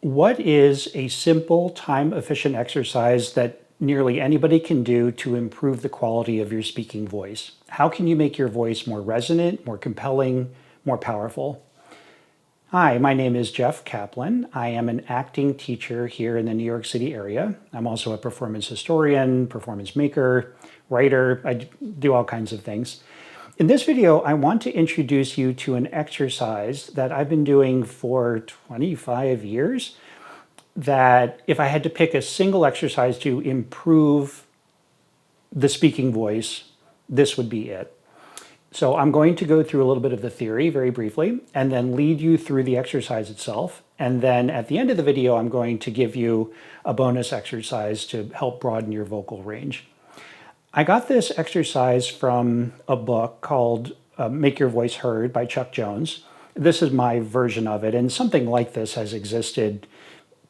What is a simple, time-efficient exercise that nearly anybody can do to improve the quality of your speaking voice? How can you make your voice more resonant, more compelling, more powerful? Hi, my name is Jeff Kaplan. I am an acting teacher here in the New York City area. I'm also a performance historian, performance maker, writer. I do all kinds of things. In this video, I want to introduce you to an exercise that I've been doing for 25 years, that if I had to pick a single exercise to improve the speaking voice, this would be it. So I'm going to go through a little bit of the theory very briefly, and then lead you through the exercise itself. And then at the end of the video, I'm going to give you a bonus exercise to help broaden your vocal range. I got this exercise from a book called Make Your Voice Heard by Chuck Jones. This is my version of it, and something like this has existed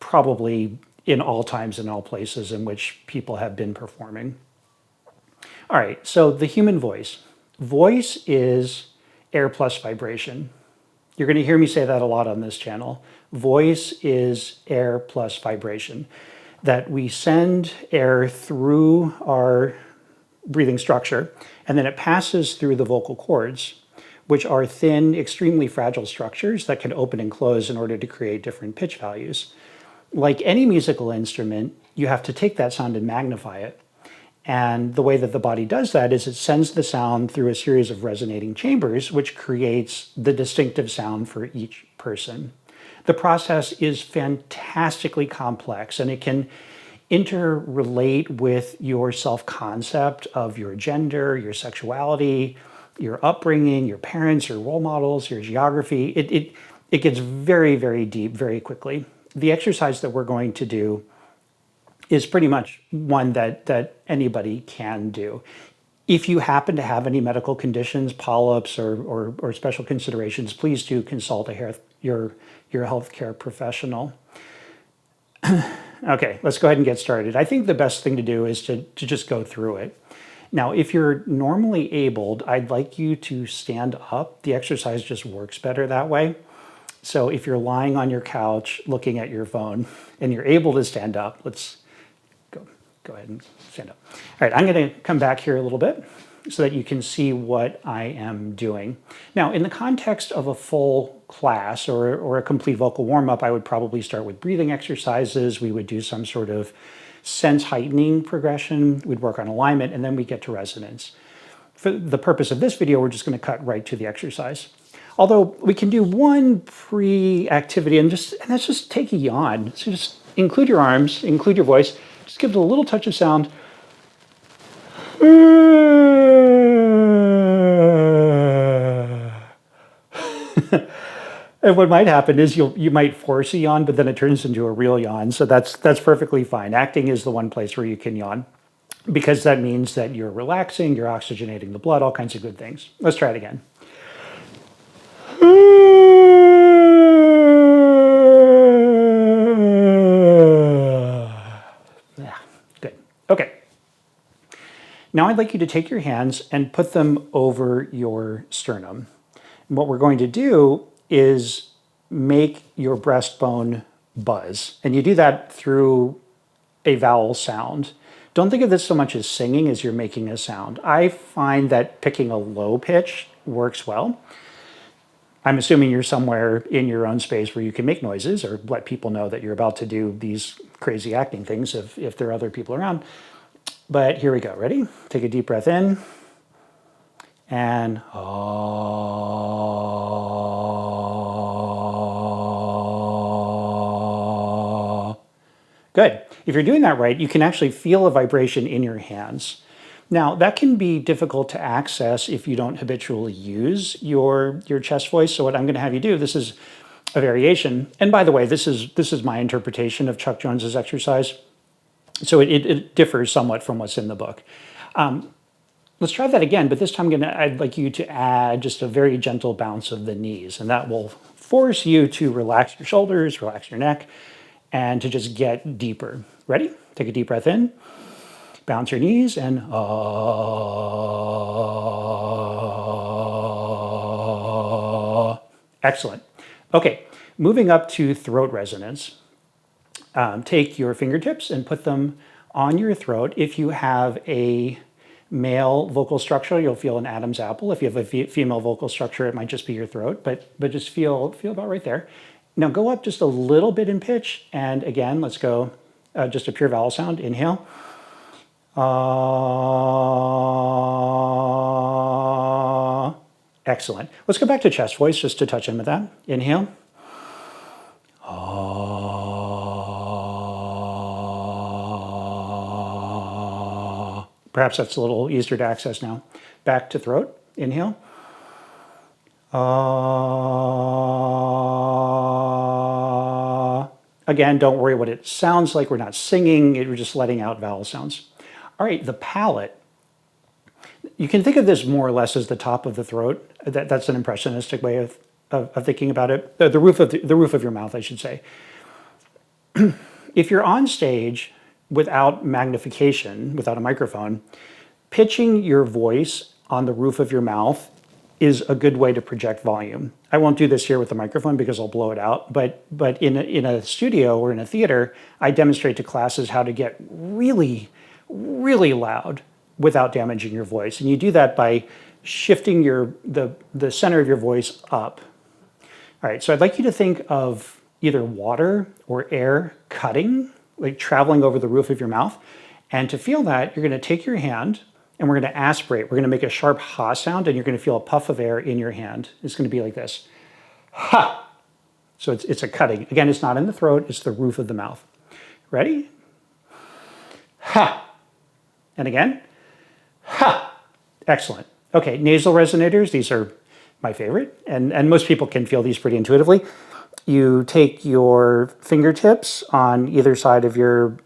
probably in all times and all places in which people have been performing. All right, so the human voice. Voice is air plus vibration. You're going to hear me say that a lot on this channel. Voice is air plus vibration. That we send air through our breathing structure, and then it passes through the vocal cords, which are thin, extremely fragile structures that can open and close in order to create different pitch values. Like any musical instrument, you have to take that sound and magnify it. And the way that the body does that is it sends the sound through a series of resonating chambers, which creates the distinctive sound for each person. The process is fantastically complex, and it can interrelate with your self-concept of your gender, your sexuality, your upbringing, your parents, your role models, your geography. It gets very, very deep very quickly. The exercise that we're going to do is pretty much one that anybody can do. If you happen to have any medical conditions, polyps, or special considerations, please do consult your healthcare professional. Okay, let's go ahead and get started. I think the best thing to do is to just go through it. Now, if you're normally abled, I'd like you to stand up. The exercise just works better that way. So if you're lying on your couch looking at your phone and you're able to stand up, let's go ahead and stand up. All right, I'm going to come back here a little bit so that you can see what I am doing. Now, in the context of a full class or a complete vocal warm-up, I would probably start with breathing exercises. We would do some sort of sense heightening progression. We'd work on alignment, and then we get to resonance. For the purpose of this video, we're just going to cut right to the exercise. Although we can do one pre-activity, and that's just take a yawn. So just include your arms, include your voice. Just give it a little touch of sound. And what might happen is you might force a yawn, but then it turns into a real yawn. So that's perfectly fine. Acting is the one place where you can yawn, because that means that you're relaxing, you're oxygenating the blood, all kinds of good things. Let's try it again. Yeah, good. Okay. Now I'd like you to take your hands and put them over your sternum. And what we're going to do is make your breastbone buzz. And you do that through a vowel sound. Don't think of this so much as singing as you're making a sound. I find that picking a low pitch works well. I'm assuming you're somewhere in your own space where you can make noises or let people know that you're about to do these crazy acting things if there are other people around. But here we go. Ready? Take a deep breath in. And good. If you're doing that right, you can actually feel a vibration in your hands. Now, that can be difficult to access if you don't habitually use your chest voice. So what I'm going to have you do, this is a variation. And by the way, this is my interpretation of Chuck Jones's exercise. So it differs somewhat from what's in the book. Let's try that again, but this time I'd like you to add just a very gentle bounce of the knees, and that will force you to relax your shoulders, relax your neck, and to just get deeper. Ready? Take a deep breath in, bounce your knees, and excellent. Okay, moving up to throat resonance. Take your fingertips and put them on your throat. If you have a male vocal structure, you'll feel an Adam's apple. If you have a female vocal structure, it might just be your throat, but just feel about right there. Now go up just a little bit in pitch, and again, let's go just a pure vowel sound. Inhale. Excellent. Let's go back to chest voice just to touch in with that. Inhale. Perhaps that's a little easier to access now. Back to throat. Inhale. Again, don't worry what it sounds like. We're not singing. We're just letting out vowel sounds. All right, the palate. You can think of this more or less as the top of the throat. That's an impressionistic way of thinking about it. The roof of your mouth, I should say. If you're on stage without magnification, without a microphone, pitching your voice on the roof of your mouth is a good way to project volume. I won't do this here with the microphone because I'll blow it out, but in a studio or in a theater, I demonstrate to classes how to get really, really loud without damaging your voice. And you do that by shifting the center of your voice up. All right, so I'd like you to think of either water or air cutting, like traveling over the roof of your mouth. And to feel that, you're going to take your hand and we're going to aspirate. We're going to make a sharp ha sound, and you're going to feel a puff of air in your hand. It's going to be like this. Ha! So it's a cutting. Again, it's not in the throat, it's the roof of the mouth. Ready? Ha! And again. Ha! Excellent. Okay, nasal resonators, these are my favorite, and most people can feel these pretty intuitively. You take your fingertips on either side of your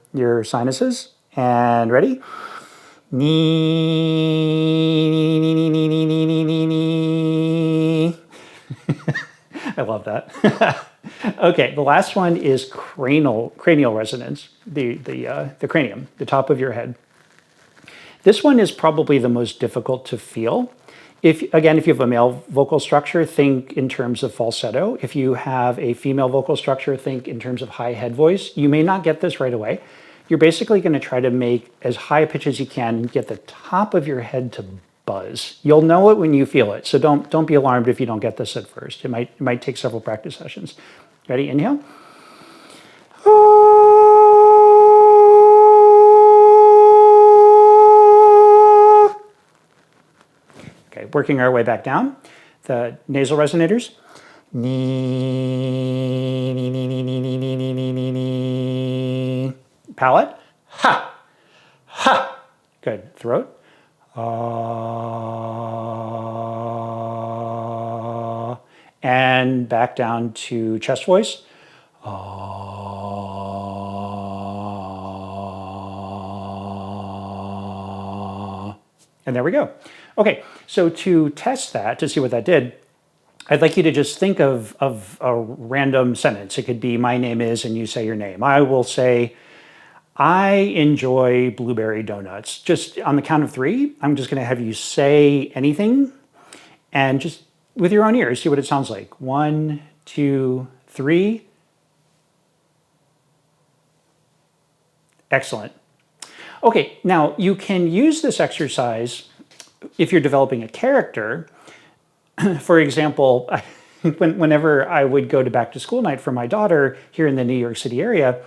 sinuses, and ready? I love that. Okay, the last one is cranial resonance, the cranium, the top of your head. This one is probably the most difficult to feel. If you have a male vocal structure, think in terms of falsetto. If you have a female vocal structure, think in terms of high head voice. You may not get this right away. You're basically going to try to make as high a pitch as you can and get the top of your head to buzz. You'll know it when you feel it, so don't be alarmed if you don't get this at first. It might take several practice sessions. Ready? Inhale. Okay, working our way back down. The nasal resonators. Palate. Ha. Ha. Good. Throat. And back down to chest voice. And there we go. Okay, so to test that, to see what that did, I'd like you to just think of a random sentence. It could be, my name is, and you say your name. I will say, I enjoy blueberry donuts. Just on the count of 3, I'm just going to have you say anything and just with your own ears, see what it sounds like. 1, 2, 3. Excellent. Okay, now you can use this exercise if you're developing a character. For example, whenever I would go to back to school night for my daughter here in the New York City area,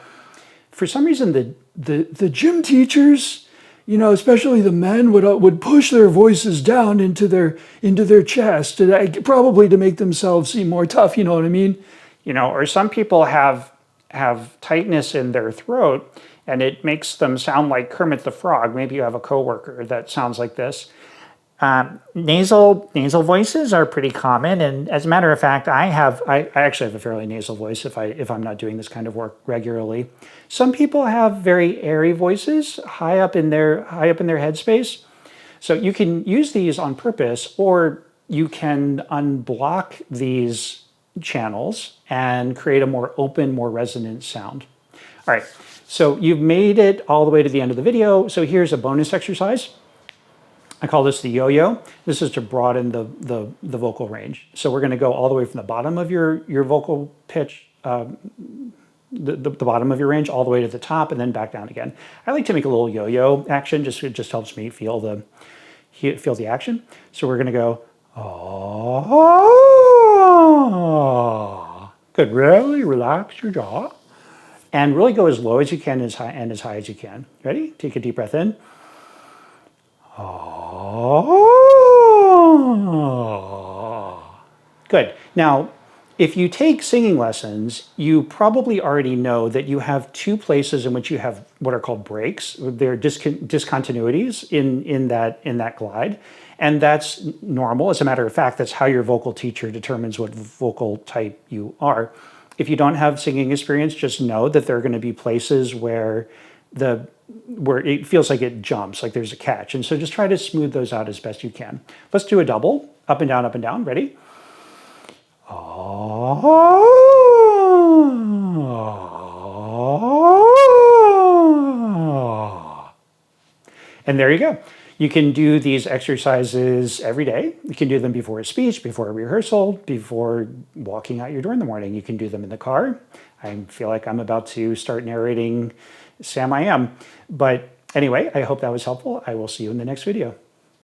for some reason the gym teachers, especially the men, would push their voices down into their chest, probably to make themselves seem more tough. You know what I mean? Or some people have tightness in their throat, and it makes them sound like Kermit the Frog. Maybe you have a coworker that sounds like this. Nasal voices are pretty common, and as a matter of fact, I actually have a fairly nasal voice if I'm not doing this kind of work regularly. Some people have very airy voices high up in their headspace. So you can use these on purpose, or you can unblock these channels and create a more open, more resonant sound. All right, so you've made it all the way to the end of the video. So here's a bonus exercise. I call this the yo-yo. This is to broaden the vocal range. So we're going to go all the way from the bottom of your vocal pitch the bottom of your range all the way to the top and then back down again. I like to make a little yo-yo action, it just helps me feel the action. So we're going to go, oh. Good, really relax your jaw. And really go as low as you can and as high as you can. Ready? Take a deep breath in. Oh. Good. Now, if you take singing lessons, you probably already know that you have two places in which you have what are called breaks. They're discontinuities in that glide. And that's normal. As a matter of fact, that's how your vocal teacher determines what vocal type you are. If you don't have singing experience, just know that there are going to be places where it feels like it jumps, like there's a catch. And so just try to smooth those out as best you can. Let's do a double, up and down, up and down. Ready? And there you go. You can do these exercises every day. You can do them before a speech, before a rehearsal, before walking out your door in the morning. You can do them in the car. I feel like I'm about to start narrating Sam I Am. But anyway, I hope that was helpful. I will see you in the next video.